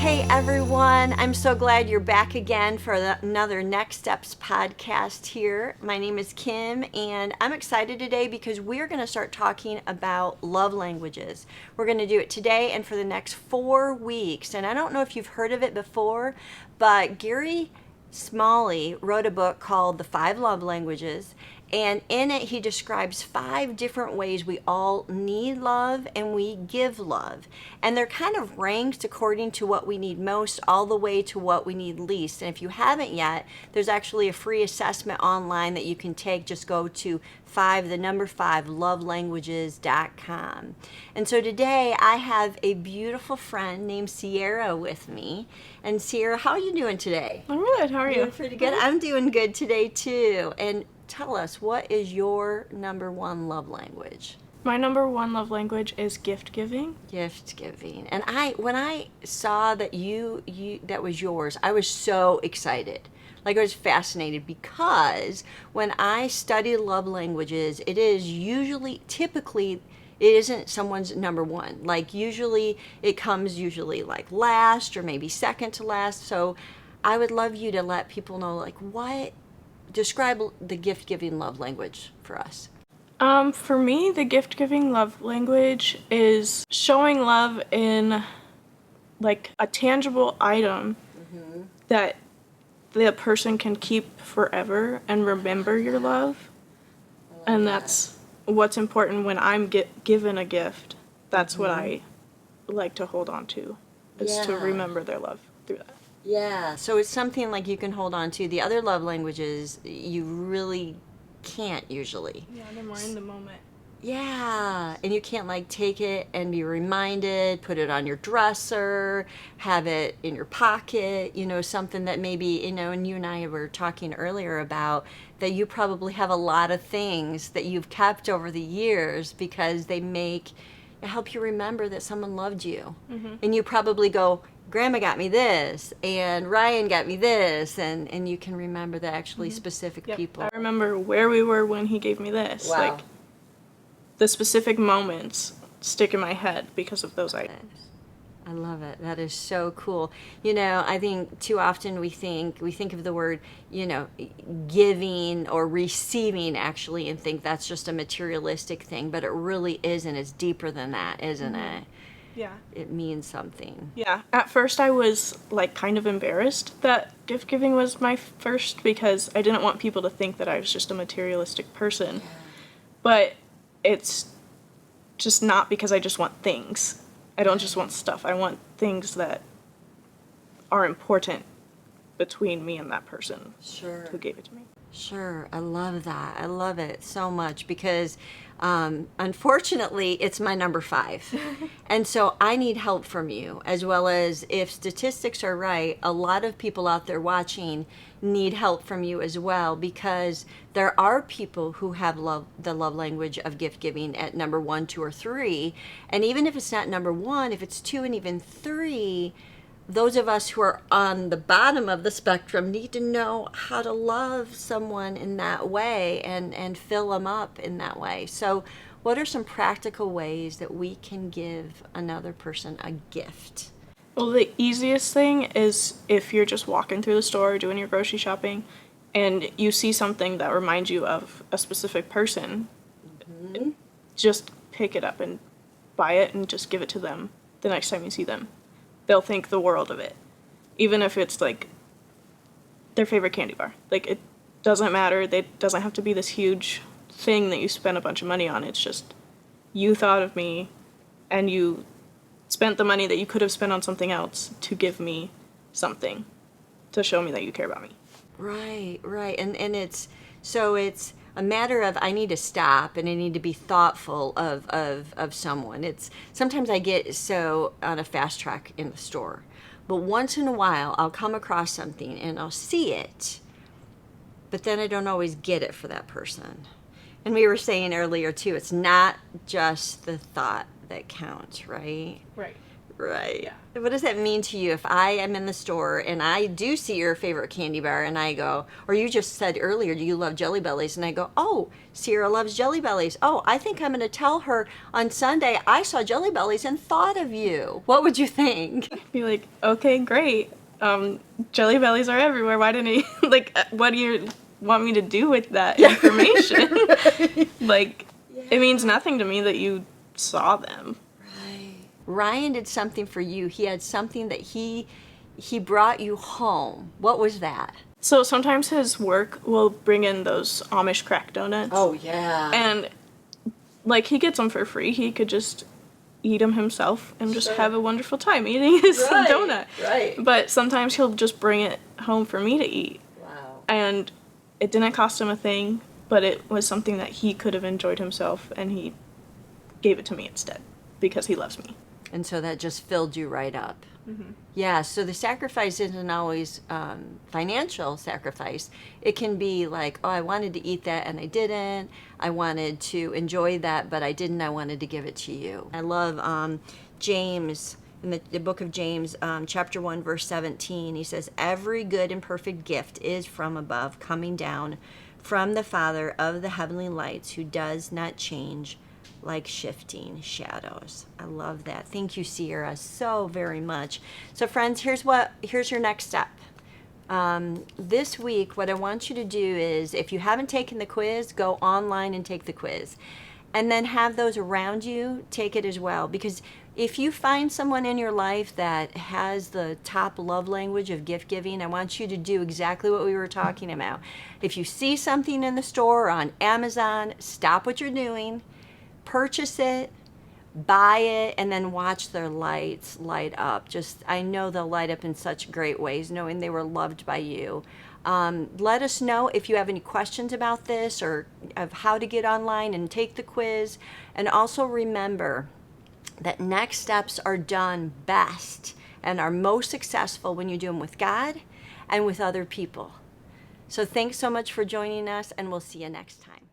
Hey everyone, I'm so glad you're back again for another Next Steps podcast here. My name is Kim and I'm excited today because we're going to start talking about love languages. We're going to do it today and for the next 4 weeks. And I don't know if you've heard of it before, but Gary Smalley wrote a book called The 5 Love Languages, and in it he describes 5 different ways we all need love and we give love, and they're kind of ranked according to what we need most all the way to what we need least. And if you haven't yet, there's actually a free assessment online that you can take. Just go to 5lovelanguages.com. And so today I have a beautiful friend named Cierra with me. And Cierra, how are you doing today? I'm good. How are you? Doing pretty good. I'm doing good today too. And tell us, what is your number one love language? My number one love language is gift giving. Gift giving. And when I saw that you that was yours, I was so excited. Like, I was fascinated because when I study love languages, it is typically it isn't someone's number one. Like, usually it comes like last or maybe second to last. So I would love you to let people know, like, describe the gift giving love language for us. For me, the gift giving love language is showing love in like a tangible item that the person can keep forever and remember your love. And that's what's important when I'm given a gift. That's what I like to hold on to, is to remember their love through that. Yeah, so it's something like you can hold on to. The other love languages, you really can't usually. Yeah, they're more in the moment. Yeah, and you can't like take it and be reminded, put it on your dresser, have it in your pocket, something that maybe, and you and I were talking earlier about that you probably have a lot of things that you've kept over the years because they help you remember that someone loved you. Mm-hmm. And you probably go, Grandma got me this, and Ryan got me this, and you can remember the actually specific people. I remember where we were when he gave me this. Wow. Like, the specific moments stick in my head because of those items. I love it. That is so cool. I think too often we think of the word, giving or receiving actually and think that's just a materialistic thing, but it really isn't. It's deeper than that, isn't it? Yeah. It means something. Yeah. At first I was like kind of embarrassed that gift giving was my first because I didn't want people to think that I was just a materialistic person. Yeah. But it's just not because I just want things. I don't just want stuff. I want things that are important between me and that person who gave it to me. Sure. I love that. I love it so much because unfortunately it's my number 5. And so I need help from you, as well as, if statistics are right, a lot of people out there watching need help from you as well, because there are people who have the love language of gift giving at number 1, 2, or 3. And even if it's not number 1, if it's 2 and even 3, those of us who are on the bottom of the spectrum need to know how to love someone in that way and fill them up in that way. So what are some practical ways that we can give another person a gift? Well, the easiest thing is if you're just walking through the store doing your grocery shopping and you see something that reminds you of a specific person, just pick it up and buy it and just give it to them the next time you see them. They'll think the world of it. Even if it's like their favorite candy bar. Like, it doesn't matter. It doesn't have to be this huge thing that you spend a bunch of money on. It's just, you thought of me and you spent the money that you could have spent on something else to give me something to show me that you care about me. Right. And it's a matter of, I need to stop and I need to be thoughtful of someone. It's sometimes I get so on a fast track in the store, but once in a while I'll come across something and I'll see it, but then I don't always get it for that person. And we were saying earlier too, it's not just the thought that counts, right? Right. Right. Yeah. What does that mean to you if I am in the store and I do see your favorite candy bar and I go, or you just said earlier, do you love Jelly Bellies? And I go, oh, Cierra loves Jelly Bellies. Oh, I think I'm going to tell her on Sunday I saw Jelly Bellies and thought of you. What would you think? Be like, okay, great. Jelly bellies are everywhere. Why didn't he, like, what do you want me to do with that information? Like, it means nothing to me that you saw them. Right. Ryan did something for you. He had something that he brought you home. What was that? So sometimes his work will bring in those Amish crack donuts. Oh, yeah. And, like, he gets them for free. He could just eat them himself and just have a wonderful time eating his donut. Right. But sometimes he'll just bring it home for me to eat. Wow. And it didn't cost him a thing, but it was something that he could have enjoyed himself, and he gave it to me instead because he loves me. And so that just filled you right up. Mm-hmm. Yeah, so the sacrifice isn't always financial sacrifice. It can be like, oh, I wanted to eat that and I didn't. I wanted to enjoy that, but I didn't. I wanted to give it to you. I love James, in the book of James, chapter 1, verse 17. He says, every good and perfect gift is from above, coming down from the Father of the heavenly lights, who does not change like shifting shadows. I love that. Thank you, Cierra, so very much. So friends, here's your next step. This week, what I want you to do is, if you haven't taken the quiz, go online and take the quiz. And then have those around you take it as well. Because if you find someone in your life that has the top love language of gift giving, I want you to do exactly what we were talking about. If you see something in the store or on Amazon, stop what you're doing, purchase it, buy it, and then watch their lights light up. Just, I know they'll light up in such great ways, knowing they were loved by you. Let us know if you have any questions about this or of how to get online and take the quiz. And also remember that next steps are done best and are most successful when you do them with God and with other people. So thanks so much for joining us, and we'll see you next time.